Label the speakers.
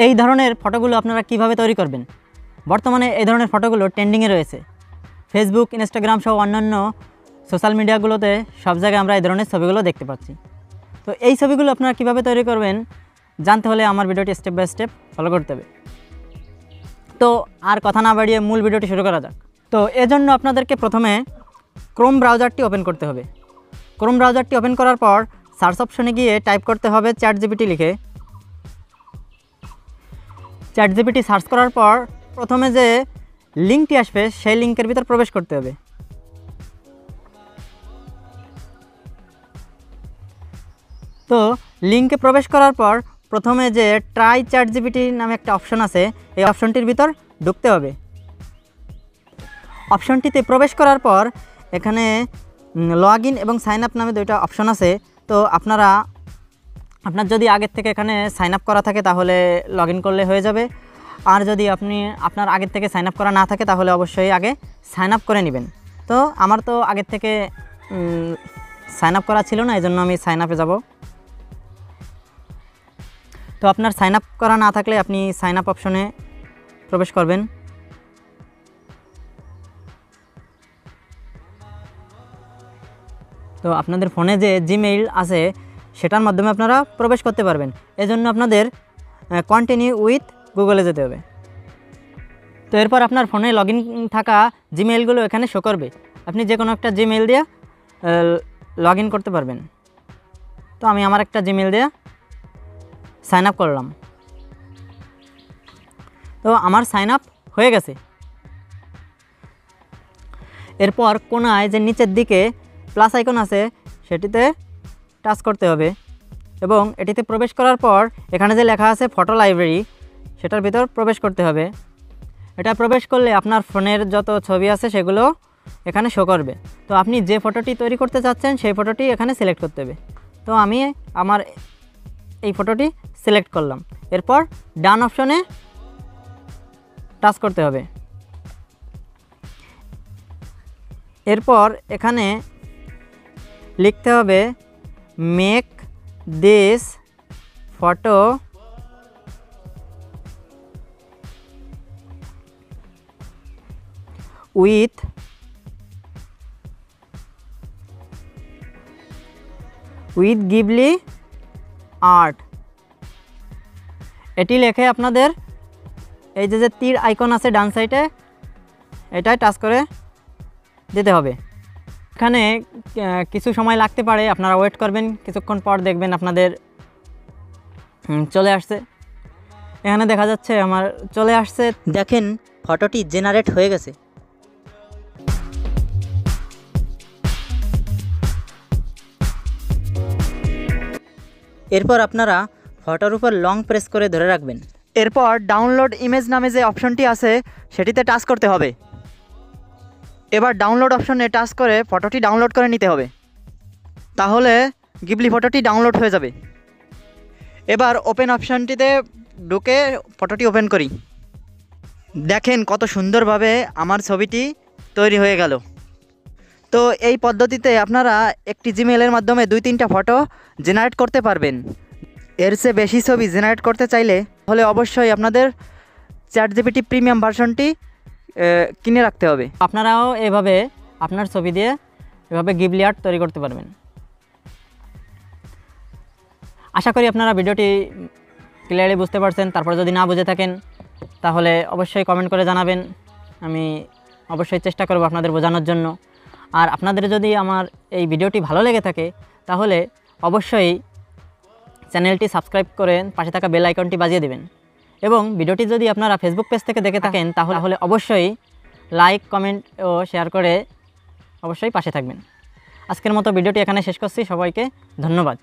Speaker 1: এই ধরনের ফটোগুলো আপনারা কিভাবে তৈরি করবেন? বর্তমানে এই ধরনের ফটোগুলো ট্রেন্ডিংয়ে রয়েছে। ফেসবুক, ইনস্টাগ্রাম সহ অন্যান্য সোশ্যাল মিডিয়াগুলোতে সব জায়গায় আমরা এই ধরনের ছবিগুলো দেখতে পাচ্ছি। তো এই ছবিগুলো আপনারা কিভাবে তৈরি করবেন জানতে হলে আমার ভিডিওটি স্টেপ বাই স্টেপ ফলো করতে হবে। তো আর কথা না বাড়িয়ে মূল ভিডিওটি শুরু করা যাক। তো এজন্য আপনাদেরকে প্রথমে ক্রোম ব্রাউজারটি ওপেন করতে হবে। ক্রোম ব্রাউজারটি ওপেন করার পর সার্চ অপশনে গিয়ে টাইপ করতে হবে চ্যাটজিপিটি লিখে। চ্যাটজিপিটি সার্চ করার পর প্রথমে যে লিঙ্কটি আসবে সেই লিঙ্কের ভিতর প্রবেশ করতে হবে। তো লিঙ্কে প্রবেশ করার পর প্রথমে যে ট্রাই চ্যাটজিপিটি নামে একটা অপশন আছে, এই অপশনটির ভিতর ঢুকতে হবে। অপশনটিতে প্রবেশ করার পর এখানে লগ ইন এবং সাইন আপ নামে দুইটা অপশন আছে। তো আপনার যদি আগের থেকে এখানে সাইন আপ করা থাকে তাহলে লগ ইন করলে হয়ে যাবে। আর যদি আপনার আগের থেকে সাইন আপ করা না থাকে তাহলে অবশ্যই আগে সাইন আপ করে নেবেন। তো আমার তো আগের থেকে সাইন আপ করা ছিল না, এই জন্য আমি সাইন আপে যাব। তো আপনার সাইন আপ করা না থাকলে আপনি সাইন আপ অপশনে প্রবেশ করবেন। তো আপনাদের ফোনে যে জিমেইল আছে সেটার মাধ্যমে আপনারা প্রবেশ করতে পারবেন। এজন্য আপনাদের কন্টিনিউ উইথ গুগলে যেতে হবে। তো এরপর আপনার ফোনে লগ ইন থাকা জিমেইলগুলো এখানে শো করবে। আপনি যে কোনো একটা জিমেইল দিয়ে লগ ইন করতে পারবেন। তো আমি আমার একটা জিমেইল দিয়ে সাইন আপ করলাম। তো আমার সাইন আপ হয়ে গেছে। এরপর কোনায় যে নিচের দিকে প্লাস আইকন আছে সেটিতে টাচ করতে হবে এবং এটিতে প্রবেশ করার পর এখানে যে লেখা আছে ফটো লাইব্রেরি সেটার ভিতর প্রবেশ করতে হবে। এটা প্রবেশ করলে আপনার ফোনের যত ছবি আছে সেগুলো এখানে শো করবে। তো আপনি যে ফটোটি তৈরি করতে চাচ্ছেন সেই ফটোটি এখানে সিলেক্ট করতে হবে। তো আমি আমার এই ফটোটি সিলেক্ট করলাম। এরপর ডান অপশনে টাচ করতে হবে। এরপর এখানে লিখতে হবে make this photo with Ghibli art. এটি লেখে আপনাদের এই যে তীর আইকন আছে ডান সাইডে এটাই টাচ করে দিতে হবে। এখানে কিছু সময় লাগতে পারে, আপনারা ওয়েট করবেন, কিছুক্ষণ পর দেখবেন আপনাদের চলে আসছে। এখানে দেখা যাচ্ছে আমার চলে আসছে। দেখেন ফটোটি জেনারেট হয়ে গেছে। এরপর আপনারা ফটোর উপর লং প্রেস করে ধরে রাখবেন। এরপর ডাউনলোড ইমেজ নামে যে অপশনটি আছে সেটিতে টাচ করতে হবে। এবার ডাউনলোড অপশনে টাচ করে ফটোটি ডাউনলোড করে নিতে হবে, তাহলে গিবলি ফটোটি ডাউনলোড হয়ে যাবে। এবার ওপেন অপশনটিতে ঢুকে ফটোটি ওপেন করি। দেখেন কত সুন্দরভাবে আমার ছবিটি তৈরি হয়ে গেল। তো এই পদ্ধতিতে আপনারা একটি জিমেইলের মাধ্যমে 2-3টা ফটো জেনারেট করতে পারবেন। এর চেয়ে বেশি ছবি জেনারেট করতে চাইলে তাহলে অবশ্যই আপনাদের চ্যাটজিপিটি প্রিমিয়াম ভার্সনটি কিনে রাখতে হবে। আপনারাও এভাবে আপনার ছবি দিয়ে এভাবে গিবলি আর্ট তৈরি করতে পারবেন। আশা করি আপনারা ভিডিওটি ক্লিয়ারলি বুঝতে পারছেন। তারপর যদি না বুঝে থাকেন তাহলে অবশ্যই কমেন্ট করে জানাবেন, আমি অবশ্যই চেষ্টা করব আপনাদের বোঝানোর জন্য। আর আপনাদের যদি আমার এই ভিডিওটি ভালো লেগে থাকে তাহলে অবশ্যই চ্যানেলটি সাবস্ক্রাইব করে পাশে থাকা বেল আইকনটি বাজিয়ে দেবেন। এবং ভিডিওটি যদি আপনারা ফেসবুক পেজ থেকে দেখে থাকেন তাহলে অবশ্যই লাইক, কমেন্ট ও শেয়ার করে অবশ্যই পাশে থাকবেন। আজকের মতো ভিডিওটি এখানে শেষ করছি। সবাইকে ধন্যবাদ।